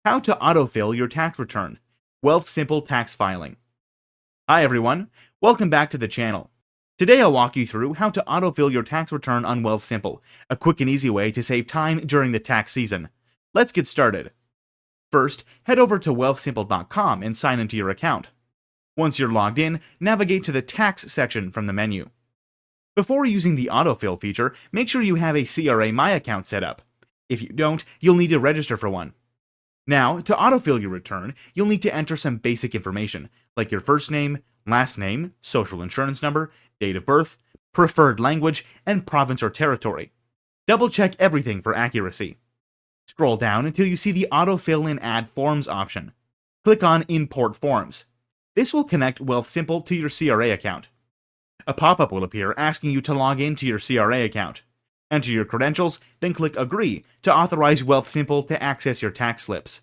How to autofill your tax return. Wealthsimple Tax Filing. Hi everyone, welcome back to the channel. Today I'll walk you through how to autofill your tax return on Wealthsimple, a quick and easy way to save time during the tax season. Let's get started. First, head over to wealthsimple.com and sign into your account. Once you're logged in, navigate to the tax section from the menu. Before using the autofill feature, make sure you have a CRA My account set up. If you don't, you'll need to register for one. Now, to autofill your return, you'll need to enter some basic information, like your first name, last name, social insurance number, date of birth, preferred language, and province or territory. Double-check everything for accuracy. Scroll down until you see the Autofill and Add Forms option. Click on Import Forms. This will connect Wealthsimple to your CRA account. A pop-up will appear asking you to log in to your CRA account. Enter your credentials, then click Agree to authorize Wealthsimple to access your tax slips.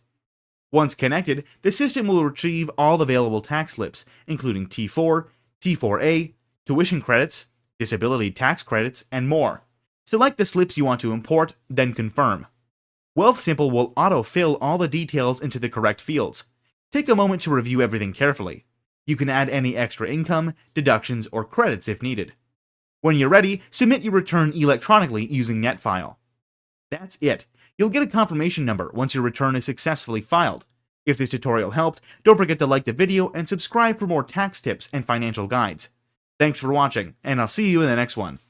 Once connected, the system will retrieve all available tax slips, including T4, T4A, tuition credits, disability tax credits, and more. Select the slips you want to import, then confirm. Wealthsimple will autofill all the details into the correct fields. Take a moment to review everything carefully. You can add any extra income, deductions, or credits if needed. When you're ready, submit your return electronically using NetFile. That's it. You'll get a confirmation number once your return is successfully filed. If this tutorial helped, don't forget to like the video and subscribe for more tax tips and financial guides. Thanks for watching, and I'll see you in the next one.